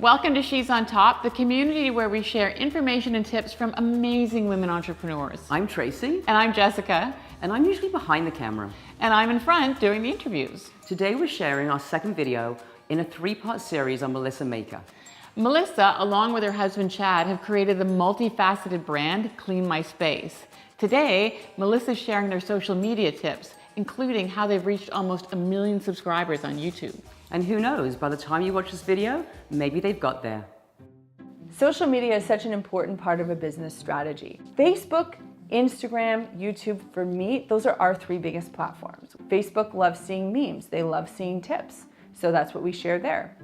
Welcome to She's on Top, the community where we share information and tips from amazing women entrepreneurs. I'm Tracy. And I'm Jessica. And I'm usually behind the camera. And I'm in front doing the interviews. Today we're sharing our second video in a 3-part series on Melissa Maker. Melissa, along with her husband Chad, have created the multifaceted brand Clean My Space. Today, Melissa's sharing their social media tips, including how they've reached almost 1 million subscribers on YouTube. And who knows, by the time you watch this video, maybe they've got there. Social media is such an important part of a business strategy. Facebook, Instagram, YouTube, for me, those are our 3 biggest platforms. Facebook loves seeing memes. They love seeing tips. So that's what we share there.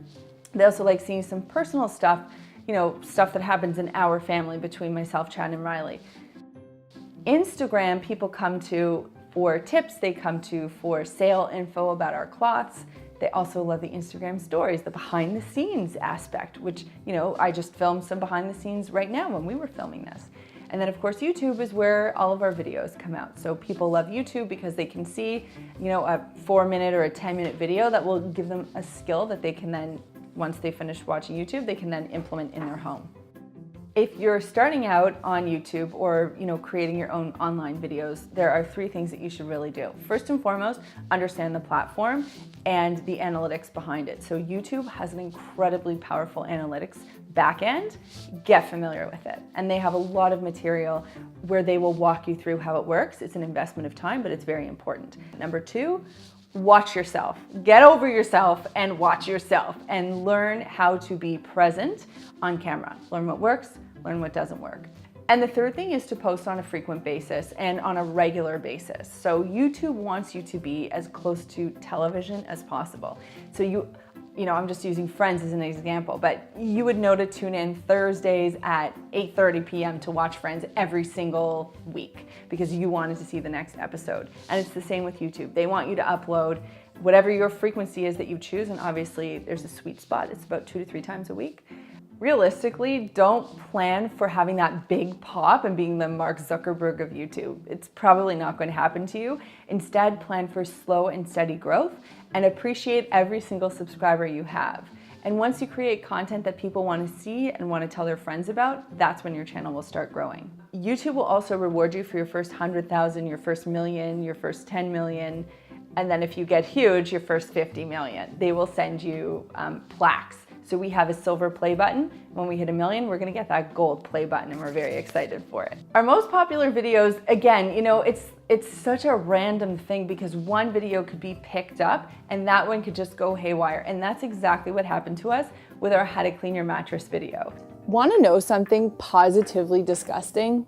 They also like seeing some personal stuff, stuff that happens in our family between myself, Chad, and Riley. Instagram, people come to for tips. They come to for sale info about our cloths. They also love the Instagram stories, the behind the scenes aspect, which, I just filmed some behind the scenes right now when we were filming this. And then of course, YouTube is where all of our videos come out. So people love YouTube because they can see, a 4-minute or a 10-minute video that will give them a skill that they can then, once they finish watching YouTube, they can then implement in their home. If you're starting out on YouTube or creating your own online videos, there are 3 things that you should really do. First and foremost, understand the platform and the analytics behind it. So YouTube has an incredibly powerful analytics backend. Get familiar with it. And they have a lot of material where they will walk you through how it works. It's an investment of time, but it's very important. Number 2, watch yourself. Get over yourself and watch yourself and learn how to be present on camera. Learn what works, learn what doesn't work. And the 3rd thing is to post on a frequent basis and on a regular basis. So YouTube wants you to be as close to television as possible. So I'm just using Friends as an example, but you would know to tune in Thursdays at 8:30 p.m. to watch Friends every single week because you wanted to see the next episode. And it's the same with YouTube. They want you to upload whatever your frequency is that you choose, and obviously there's a sweet spot. It's about 2 to 3 times a week. Realistically, don't plan for having that big pop and being the Mark Zuckerberg of YouTube. It's probably not going to happen to you. Instead, plan for slow and steady growth and appreciate every single subscriber you have. And once you create content that people want to see and want to tell their friends about, that's when your channel will start growing. YouTube will also reward you for your first 100,000, your first million, your first 10 million, and then if you get huge, your first 50 million. They will send you plaques. So we have a silver play button. When we hit 1 million, we're gonna get that gold play button and we're very excited for it. Our most popular videos, again, it's such a random thing because one video could be picked up and that one could just go haywire. And that's exactly what happened to us with our How to Clean Your Mattress video. Want to know something positively disgusting?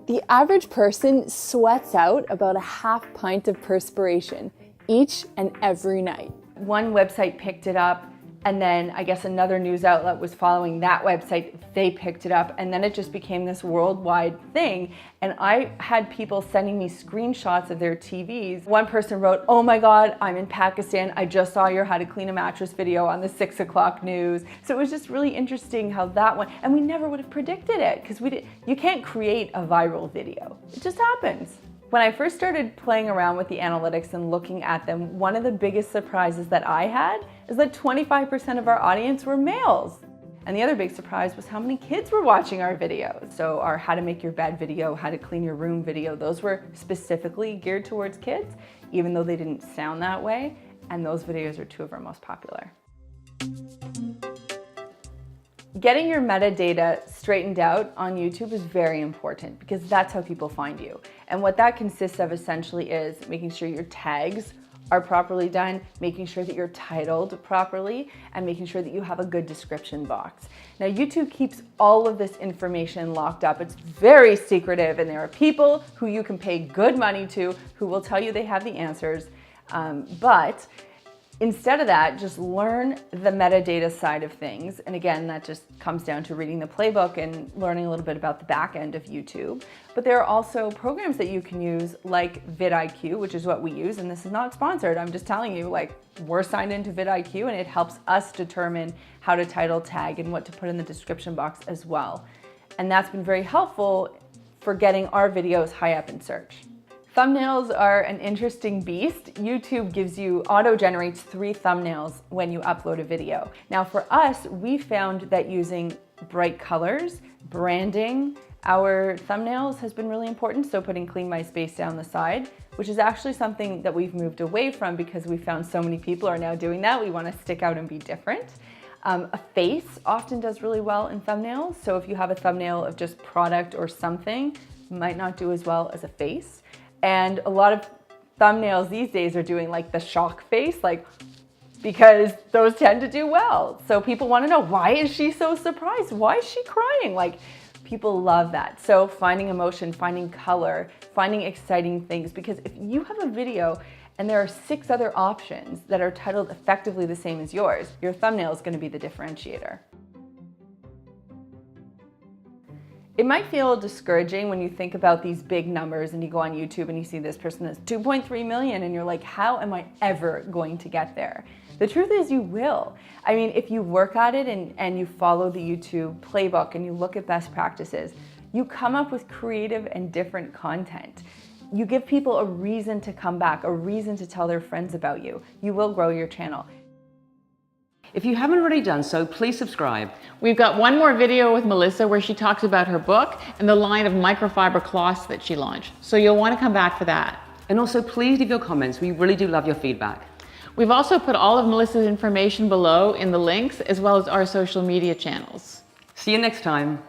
The average person sweats out about a half pint of perspiration each and every night. One website picked it up, and then I guess another news outlet was following that website. They picked it up, and then it just became this worldwide thing. And I had people sending me screenshots of their TVs. One person wrote, "Oh my God, I'm in Pakistan. I just saw your How to Clean a Mattress video on the 6 o'clock news." So it was just really interesting how that one, and we never would have predicted it because you can't create a viral video. It just happens. When I first started playing around with the analytics and looking at them, one of the biggest surprises that I had is that 25% of our audience were males. And the other big surprise was how many kids were watching our videos. So our How to Make Your Bed video, How to Clean Your Room video, those were specifically geared towards kids, even though they didn't sound that way. And those videos are 2 of our most popular. Getting your metadata straightened out on YouTube is very important because that's how people find you. And what that consists of essentially is making sure your tags are properly done, making sure that you're titled properly, and making sure that you have a good description box. Now, YouTube keeps all of this information locked up. It's very secretive, and there are people who you can pay good money to who will tell you they have the answers, but instead of that, just learn the metadata side of things. And again, that just comes down to reading the playbook and learning a little bit about the back end of YouTube. But there are also programs that you can use like vidIQ, which is what we use. And this is not sponsored. I'm just telling you, we're signed into vidIQ and it helps us determine how to title tag and what to put in the description box as well. And that's been very helpful for getting our videos high up in search. Thumbnails are an interesting beast. YouTube gives you, auto-generates 3 thumbnails when you upload a video. Now for us, we found that using bright colors, branding our thumbnails has been really important. So putting Clean My Space down the side, which is actually something that we've moved away from because we found so many people are now doing that. We want to stick out and be different. A face often does really well in thumbnails. So if you have a thumbnail of just product or something, it might not do as well as a face. And a lot of thumbnails these days are doing like the shock face, like, because those tend to do well. So people want to know, why is she so surprised? Why is she crying? Like, people love that. So finding emotion, finding color, finding exciting things, because if you have a video and there are 6 other options that are titled effectively the same as yours, your thumbnail is going to be the differentiator. It might feel discouraging when you think about these big numbers and you go on YouTube and you see this person that's 2.3 million and you're like, how am I ever going to get there? The truth is you will. I mean, if you work at it and you follow the YouTube playbook and you look at best practices, you come up with creative and different content. You give people a reason to come back, a reason to tell their friends about you. You will grow your channel. If you haven't already done so, please subscribe. We've got one more video with Melissa where she talks about her book and the line of microfiber cloths that she launched. So you'll want to come back for that. And also, please leave your comments. We really do love your feedback. We've also put all of Melissa's information below in the links, as well as our social media channels. See you next time.